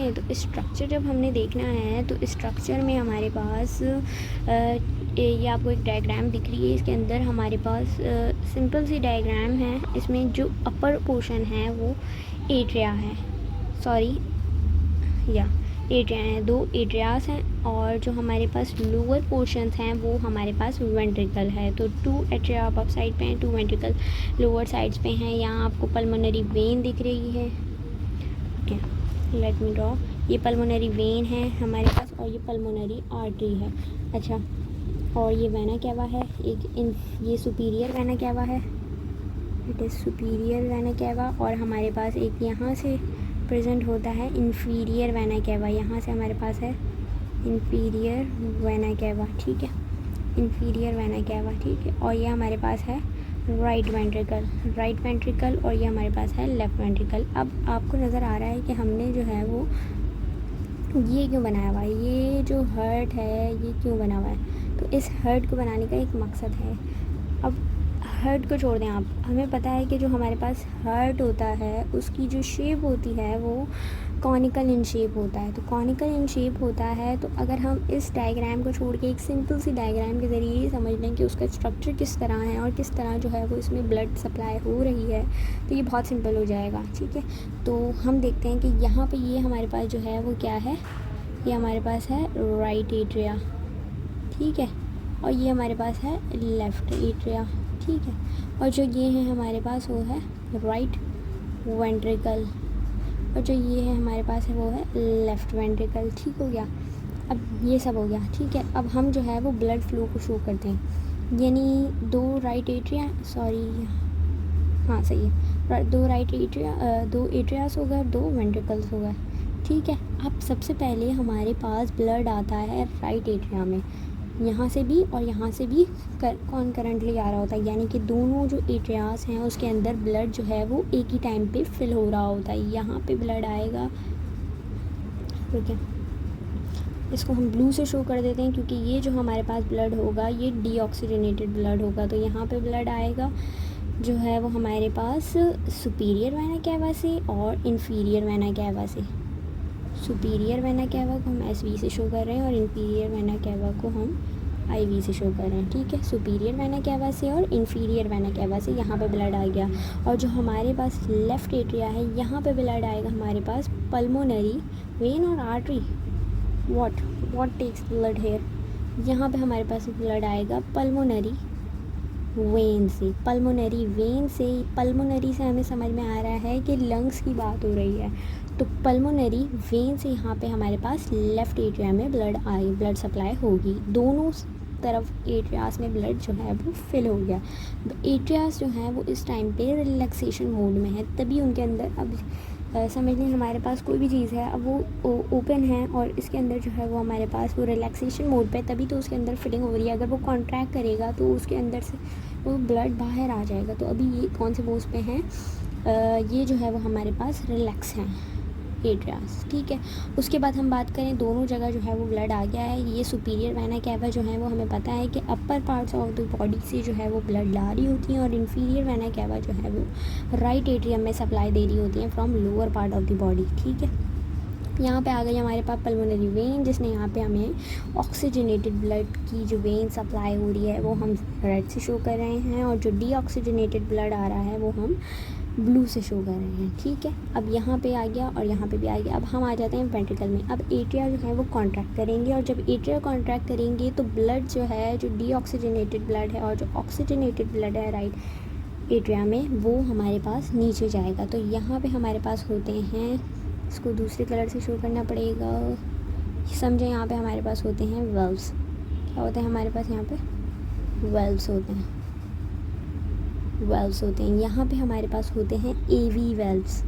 है। तो स्ट्रक्चर जब हमने देखना है तो स्ट्रक्चर में हमारे पास ये आपको एक डायग्राम दिख रही है। इसके अंदर हमारे पास सिंपल सी डायग्राम है। इसमें जो अपर पोर्शन है वो एट्रिया है, सॉरी या एट्रिया हैं, 2 एट्रियास हैं, और जो हमारे पास लोअर पोर्शंस हैं वो हमारे पास वेंट्रिकल है। तो 2 एट्रिया अपर साइड पे हैं, 2 वेंट्रिकल लोअर साइड्स पे हैं। यहाँ आपको पल्मोनरी वेन दिख रही है। Okay, let me draw. ये पल्मोनरी वेन है हमारे पास और ये पल्मोनरी आर्टरी है। अच्छा, और ये वेना कैवा है, ये सुपीरियर वेना कैवा है, it is superior vena cava. और हमारे पास एक यहाँ से प्रेजेंट होता है इन्फीरियर वेना कैवा, यहाँ से हमारे पास है इन्फीरियर वेना कैवा, ठीक है, इन्फीरियर वेना कैवा, ठीक है। और ये हमारे पास है राइट वेंट्रिकल और ये हमारे पास है लेफ़्ट वेंट्रिकल। अब आपको नज़र आ रहा है कि हमने जो है वो ये क्यों बनाया हुआ है, ये जो हर्ट है ये क्यों बना हुआ है। तो इस हर्ट को बनाने का एक मकसद है। अब हर्ट को छोड़ दें आप, हमें पता है कि जो हमारे पास हर्ट होता है उसकी जो शेप होती है वो कॉनिकल इन शेप होता है। तो कॉनिकल इन शेप होता है, तो अगर हम इस डायग्राम को छोड़ के एक सिंपल सी डायग्राम के ज़रिए ये समझ लें कि उसका स्ट्रक्चर किस तरह है और किस तरह जो है वो इसमें ब्लड सप्लाई हो रही है, तो ये बहुत सिंपल हो जाएगा, ठीक है। तो हम देखते हैं कि यहाँ पे ये हमारे पास जो है वो क्या है, ये हमारे पास है राइट एट्रिया, ठीक है, और ये हमारे पास है लेफ़्ट एट्रिया, ठीक है। और जो ये है हमारे पास वो है राइट वेंट्रिकल और जो ये है हमारे पास है वो है लेफ़्ट वेंट्रिकल, ठीक हो गया। अब ये सब हो गया, ठीक है। अब हम जो है वो ब्लड फ्लो को शो करते हैं, यानी 2 राइट एट्रिया, सॉरी हाँ सही है, 2 राइट एट्रिया, 2 एट्रियास हो गए, 2 वेंट्रिकल्स हो गए, ठीक है। अब सबसे पहले हमारे पास ब्लड आता है राइट एट्रिया में, यहाँ से भी और यहाँ से भी कॉन्करेंटली आ रहा होता है, यानी कि दोनों जो एट्रियास हैं उसके अंदर ब्लड जो है वो एक ही टाइम पे फिल हो रहा होता है। यहाँ पे ब्लड आएगा, ठीक है, इसको हम ब्लू से शो कर देते हैं क्योंकि ये जो हमारे पास ब्लड होगा ये डीऑक्सीजनेटेड ब्लड होगा। तो यहाँ पे ब्लड आएगा जो है वो हमारे पास सुपीरियर वेना कैवा से और इन्फीरियर वेना कैवा से। सुपीरियर वेना कैवा को हम SV से शो कर रहे हैं और इन्फीरियर वेना कैवा को हम IV से शो कर रहे हैं, ठीक है। सुपीरियर वेना कैवा से और इन्फीरियर वेना कैवा से यहाँ पे ब्लड आ गया। और जो हमारे पास लेफ़्ट एट्रिया है यहाँ पे ब्लड आएगा हमारे पास पल्मोनरी वेन और artery. What takes blood here, यहाँ पे हमारे पास ब्लड आएगा पल्मोनरी वेन से। पल्मोनरी वेन से, पल्मोनरी से हमें समझ में आ रहा है कि लंग्स की बात हो रही है, तो पल्मोनरी वेन से यहाँ पे हमारे पास लेफ़्ट एट्रिया में ब्लड सप्लाई होगी। दोनों तरफ एट्रियास में ब्लड जो है वो फिल हो गया। एट्रियास जो है वो इस टाइम पे रिलैक्सेशन मोड में है, तभी उनके अंदर अब समझ लें हमारे पास कोई भी चीज़ है, अब वो ओपन है और इसके अंदर जो है वो हमारे पास वो रिलैक्सेशन मोड पे, तभी तो उसके अंदर फिलिंग हो रही है। अगर वो कॉन्ट्रैक्ट करेगा तो उसके अंदर से वो ब्लड बाहर आ जाएगा। तो अभी ये कौन से पोज पे हैं, ये जो है वो हमारे पास रिलैक्स हैं एट्रियास, ठीक है। उसके बाद हम बात करें, दोनों जगह जो है वो ब्लड आ गया है। ये सुपीरियर वेना कैवा जो है वो हमें पता है कि अपर पार्ट्स ऑफ द बॉडी से जो है वो ब्लड ला रही होती हैं और इन्फीरियर वेना कैवा जो है वो राइट एट्रियम में सप्लाई दे रही होती हैं from lower part of the body, ठीक है। यहाँ पे आ गई हमारे पास पल्मोनरी वेन, जिसने यहाँ पे हमें ऑक्सीजनेटेड ब्लड की जो वेन सप्लाई हो रही है वो हम रेड से शो कर रहे हैं, और जो डीऑक्सीजनेटेड ब्लड आ रहा है वो हम ब्लू से शो कर रहे हैं, ठीक है। अब यहाँ पे आ गया और यहाँ पे भी आ गया। अब हम आ जाते हैं वेंट्रिकल में। अब एट्रिया जो है वो कॉन्ट्रैक्ट करेंगे, और जब एट्रिया कॉन्ट्रैक्ट करेंगे तो ब्लड जो है, जो डीऑक्सीजनेटेड ब्लड है और जो ऑक्सीजनेटेड ब्लड है राइट एट्रिया में, वो हमारे पास नीचे जाएगा। तो यहाँ पे हमारे पास होते हैं, इसको दूसरे कलर से शो करना पड़ेगा, समझे, यहाँ पे हमारे पास होते हैं वेल्व्स। क्या होते हैं हमारे पास, यहाँ पे वेल्व्स होते हैं, वेल्व्स होते हैं। यहाँ पे हमारे पास होते हैं AV वेल्व्स।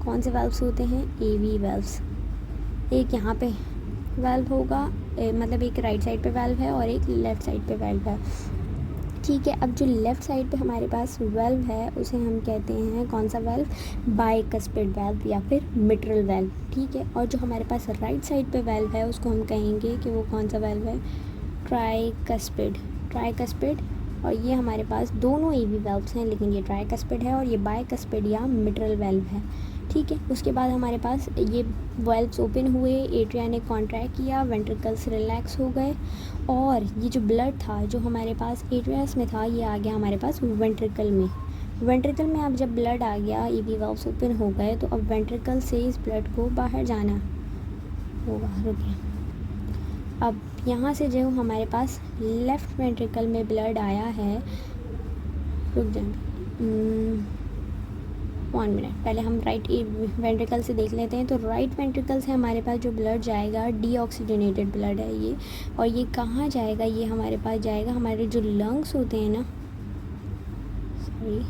कौन से वेल्व्स होते हैं, AV वेल्व्स। एक यहाँ पे वेल्व होगा, मतलब एक राइट साइड पे वेल्व है और एक लेफ़्ट साइड पे वेल्व है, ठीक है। अब जो लेफ़्ट साइड पे हमारे पास वेल्व है उसे हम कहते हैं कौन सा वेल्व, बाइकस्पिड वेल्व या फिर मिट्रल वेल्व, ठीक है। और जो हमारे पास राइट साइड पे वेल्व है उसको हम कहेंगे कि वो कौन सा वेल्व है, ट्राइकस्पिड। और ये हमारे पास दोनों AV वेल्व्स हैं, लेकिन ये ट्राइकस्पिड है और ये बाइकस्पिड या मिट्रल वेल्व है, ठीक है। उसके बाद हमारे पास ये वाल्व्स ओपन हुए, एट्रिया ने कॉन्ट्रैक्ट किया, वेंट्रिकल्स रिलैक्स हो गए और ये जो ब्लड था जो हमारे पास एट्रियास में था ये आ गया हमारे पास वेंट्रिकल में। वेंट्रिकल में अब जब ब्लड आ गया, ईवी वाल्व्स ओपन हो गए, तो अब वेंट्रिकल से इस ब्लड को बाहर जाना होगा। रुकिए, अब यहाँ से जो हमारे पास लेफ़्ट वेंट्रिकल में ब्लड आया है, रुक जाए 1 मिनट, पहले हम राइट वेंट्रिकल से देख लेते हैं। तो राइट वेंट्रिकल से हमारे पास जो ब्लड जाएगा डीऑक्सीजनेटेड ब्लड है ये, और ये कहाँ जाएगा, ये हमारे पास जाएगा हमारे जो लंग्स होते हैं ना, सॉरी,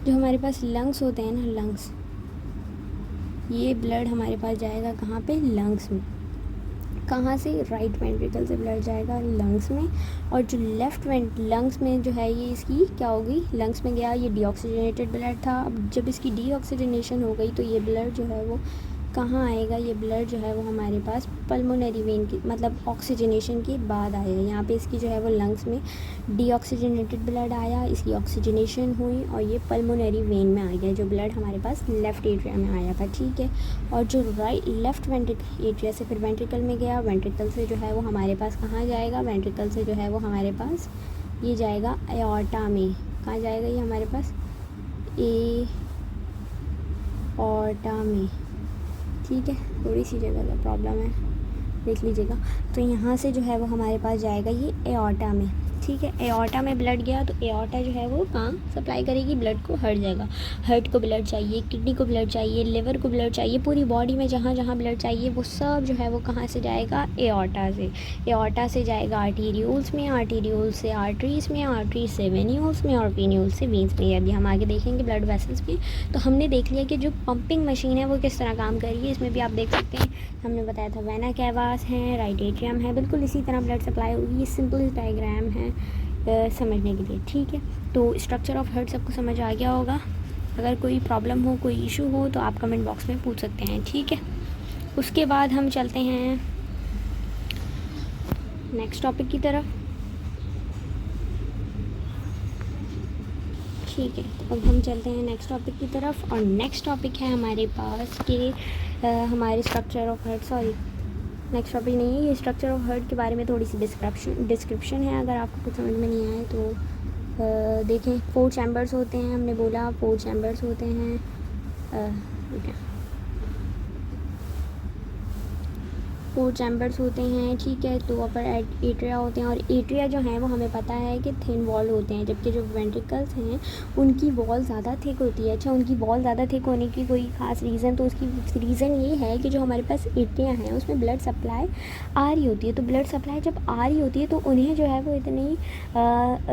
जो हमारे पास लंग्स होते हैं ना, लंग्स, ये ब्लड हमारे पास जाएगा कहाँ पे, लंग्स में। कहाँ से, राइट वेंट्रिकल से ब्लड जाएगा लंग्स में, और जो लेफ़्ट लंग्स में जो है ये इसकी क्या होगी, लंग्स में गया, ये डीऑक्सीजनेटेड ब्लड था। अब जब इसकी डीऑक्सीजनेशन हो गई तो ये ब्लड जो है वो कहाँ आएगा, ये ब्लड जो है वो हमारे पास पल्मोनरी वेन की, मतलब ऑक्सीजनेशन के बाद आया। यहाँ पे इसकी जो है वो लंग्स में डीऑक्सीजनेटेड ब्लड आया, इसकी ऑक्सीजनेशन हुई और ये पल्मोनरी वेन में आ गया, जो ब्लड हमारे पास लेफ़्ट एट्रिया में आया था, ठीक है। और जो लेफ़्ट एट्रिया से फिर वेंट्रिकल में गया, वेंट्रिकल से जो है वो हमारे पास कहाँ जाएगा, वेंट्रिकल से जो है वो हमारे पास ये जाएगा एओर्टा में। कहाँ जाएगा ये हमारे पास, एओर्टा में, ठीक है। थोड़ी सी जगह का प्रॉब्लम है, देख लीजिएगा। तो यहाँ से जो है वो हमारे पास जाएगा ये एओर्टा में, ठीक है। एओर्टा में ब्लड गया तो एओर्टा जो है वो कहाँ सप्लाई करेगी, ब्लड को हर्ट जाएगा। हर्ट को ब्लड चाहिए, किडनी को ब्लड चाहिए, लिवर को ब्लड चाहिए, पूरी बॉडी में जहाँ जहाँ ब्लड चाहिए वो सब जो है वो कहाँ से जाएगा, एओर्टा से। एओर्टा से जाएगा आर्टीरियोल्स में, आर्टीरियोल से आर्टरीज में, आर्टरीज से वेन्यूल्स में, और वेन्यूल्स से वेन्स में। अभी हम आगे देखेंगे ब्लड वेसल्स में। तो हमने देख लिया कि जो पंपिंग मशीन है वो किस तरह काम कर रही है। इसमें भी आप देख सकते हैं, हमने बताया था वेना कैवास है, राइट एट्रियम है, बिल्कुल इसी तरह ब्लड सप्लाई होगी। ये सिंपल डायग्राम है समझने के लिए, ठीक है। तो स्ट्रक्चर ऑफ हार्ट सबको समझ आ गया होगा। अगर कोई प्रॉब्लम हो, कोई इशू हो तो आप कमेंट बॉक्स में पूछ सकते हैं, ठीक है। उसके बाद हम चलते हैं नेक्स्ट टॉपिक की तरफ, ठीक है। अब हम चलते हैं नेक्स्ट टॉपिक की तरफ, और नेक्स्ट टॉपिक है हमारे पास कि हमारे structure of heart, sorry next topic नहीं है, ये स्ट्रक्चर ऑफ हार्ट के बारे में थोड़ी सी डिस्क्रिप्शन है। अगर आपको कुछ समझ में नहीं आए तो देखें। 4 चैम्बर्स होते हैं, हमने बोला 4 चैम्बर्स होते हैं, ठीक है, 4 चैम्बर्स होते हैं, ठीक है। तो अपर एट्रिया होते हैं, और एट्रिया जो हैं वो हमें पता है कि थिन वॉल होते हैं, जबकि जो वेंट्रिकल्स हैं उनकी वॉल ज़्यादा थिक होती है। अच्छा, उनकी वॉल ज़्यादा थिक होने की कोई ख़ास रीज़न, तो उसकी रीज़न ये है कि जो हमारे पास एट्रिया हैं उसमें ब्लड सप्लाई आ रही होती है। तो ब्लड सप्लाई जब आ रही होती है तो उन्हें जो है वो इतनी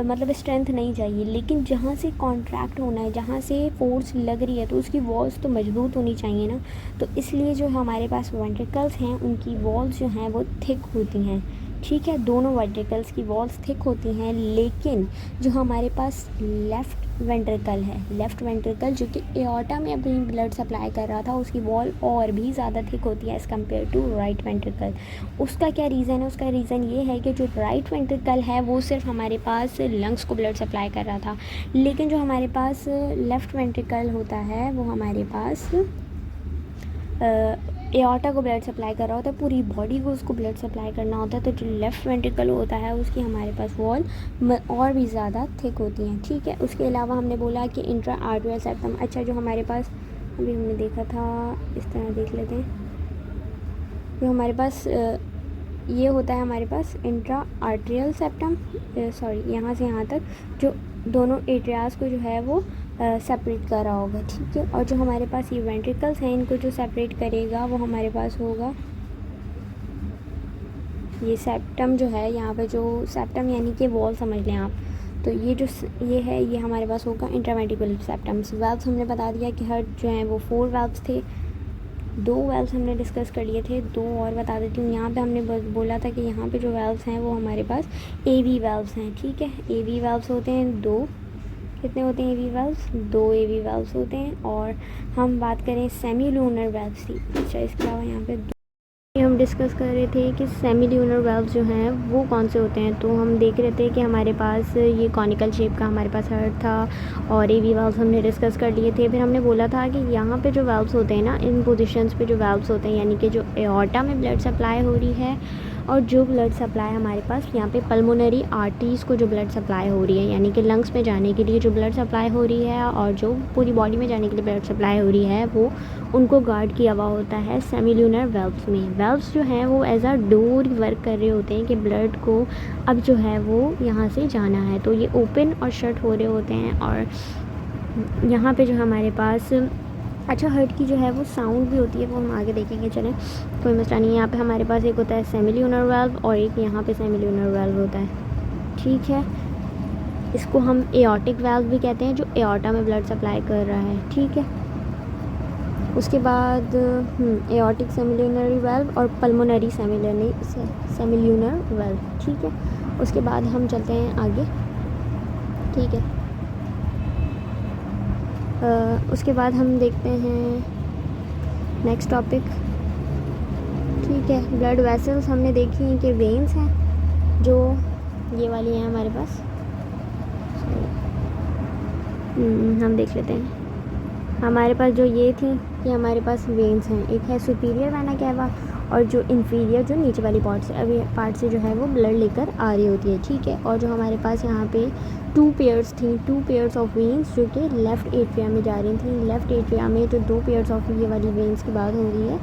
मतलब स्ट्रेंथ नहीं चाहिए, लेकिन जहाँ से कॉन्ट्रैक्ट होना है, जहाँ से फोर्स लग रही है, तो उसकी वॉल्स तो मजबूत होनी चाहिए ना। तो इसलिए जो हमारे पास वेंट्रिकल्स हैं उनकी वॉल्स जो हैं वो थिक होती हैं, ठीक है। दोनों वेंट्रिकल्स की वॉल्स थिक होती हैं, लेकिन जो हमारे पास लेफ़्ट वेंट्रिकल है, लेफ़्ट वेंट्रिकल जो कि एओर्टा में अपनी ब्लड सप्लाई कर रहा था, उसकी वॉल और भी ज़्यादा थिक होती है as compare to right ventricle. उसका क्या रीज़न है, उसका रीज़न ये है कि जो राइट वेंट्रिकल है वो सिर्फ हमारे पास लंग्स को ब्लड सप्लाई कर रहा था, लेकिन जो हमारे पास लेफ़्ट वेंट्रिकल होता है वो हमारे पास एओर्टा को ब्लड सप्लाई कर रहा होता है, पूरी बॉडी को उसको ब्लड सप्लाई करना होता है। तो जो लेफ़्ट वेंट्रिकल होता है उसकी हमारे पास वॉल और भी ज़्यादा थिक होती हैं, ठीक है। उसके अलावा हमने बोला कि इंट्रा आर्टरियल सेप्टम, अच्छा जो हमारे पास अभी हमने देखा था, इस तरह देख लेते हैं। जो हमारे पास ये होता है हमारे पास इंट्रा आर्टरियल सेप्टम, सॉरी यहाँ से यहाँ तक जो दोनों एट्रियाज को जो है वो सेपरेट कर रहा होगा, ठीक है। और जो हमारे पास ये वेंट्रिकल्स हैं इनको जो सेपरेट करेगा वो हमारे पास होगा ये सेप्टम जो है, यहाँ पे जो सेप्टम यानी कि वॉल समझ लें आप। तो ये जो ये है ये हमारे पास होगा इंट्रावेंट्रिकुलर सेप्टम्स। वेल्व्स हमने बता दिया कि हार्ट जो है वो 4 वेल्व्स थे, 2 वेल्व्स हमने डिस्कस कर लिए थे, 2 और बता देती हूँ। यहाँ पे हमने बोला था कि यहाँ पे जो वेल्व्स हैं वो हमारे पास AV वेल्व्स हैं, ठीक है। AV वेल्व्स होते हैं 2, कितने होते हैं AV वेल्व्स, 2 AV वेल्व्स होते हैं। और हम बात करें सेमी लूनर वेल्व्स की, अच्छा इसके अलावा यहाँ पे हम डिस्कस कर रहे थे कि सेमी ल्यूनर वेल्व्स जो हैं वो कौन से होते हैं। तो हम देख रहे थे कि हमारे पास ये कॉनिकल शेप का हमारे पास हार्ट था और एवी वेल्व्स हमने डिस्कस कर लिए थे। फिर हमने बोला था कि यहाँ पे जो वेल्व्स होते हैं ना, इन पोजीशंस पे जो वेल्व्स होते हैं, यानी कि जो एओर्टा में ब्लड सप्लाई हो रही है और जो ब्लड सप्लाई हमारे पास यहाँ पे पल्मोनरी आर्टरीज़ को जो ब्लड सप्लाई हो रही है, यानी कि लंग्स में जाने के लिए जो ब्लड सप्लाई हो रही है और जो पूरी बॉडी में जाने के लिए ब्लड सप्लाई हो रही है, वो उनको गार्ड किया हुआ होता है सेमी ल्यूनर वेल्व्स में। वेल्व्स जो हैं वो एज अ डोर वर्क कर रहे होते हैं कि ब्लड को अब जो है वो यहाँ से जाना है, तो ये ओपन और शट हो रहे होते हैं। और यहाँ पे जो हमारे पास अच्छा हार्ट की जो है वो साउंड भी होती है, वो हम आगे देखेंगे, चलें कोई मसला नहीं है। यहाँ पे हमारे पास एक होता है सेमी ल्यूनर वेल्व और एक यहाँ पे सेमी ल्यूनर वेल्व होता है, ठीक है। इसको हम एओर्टिक वेल्व भी कहते हैं, जो एओर्टा में ब्लड सप्लाई कर रहा है, ठीक है। उसके बाद एओर्टिक सेमी ल्यूनर वेल्व और पल्मोनरी सेमी ल्यूनर वेल्व, ठीक है। उसके बाद हम चलते हैं आगे, ठीक है। उसके बाद हम देखते हैं नेक्स्ट टॉपिक, ठीक है। ब्लड वेसल्स हमने देखी हैं कि वेन्स हैं जो ये वाली हैं हमारे पास, हम देख लेते हैं। हमारे पास जो ये थी कि हमारे पास वेन्स हैं, एक है सुपीरियर वेना कैवा और जो इन्फीरियर जो नीचे वाली पार्ट से जो है वो ब्लड लेकर आ रही होती है, ठीक है। और जो हमारे पास यहाँ पे टू पेयर्स ऑफ वेन्स जो कि लेफ़्ट एट्रिया में जा रही थी। लेफ़्ट एट्रिया में जो दो पेयर्स ऑफ ये वाली वेन्स की बात हो रही है,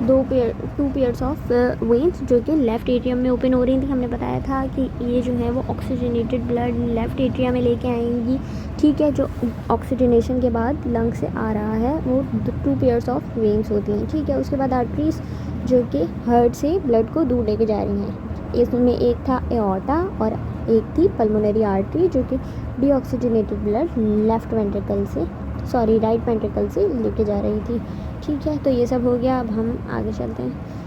टू पेयर्स ऑफ वेन्स जो कि लेफ़्ट एट्रियम में ओपन हो रही थी। हमने बताया था कि ये जो है वो ऑक्सीजनेटेड ब्लड लेफ़्ट एट्रिया में लेके आएंगी, ठीक है। जो ऑक्सीजनेशन के बाद लंग से आ रहा है वो टू पेयर्स ऑफ वेन्स होती हैं, ठीक है। उसके बाद आर्टरीज जो कि हार्ट से ब्लड को दूर लेके जा रही हैं। इसमें एक था एओर्टा और एक थी पल्मोनरी आर्टरी जो कि डीऑक्सीजनेटेड ब्लड राइट वेंट्रिकल से लेके जा रही थी, ठीक है। तो ये सब हो गया, अब हम आगे चलते हैं।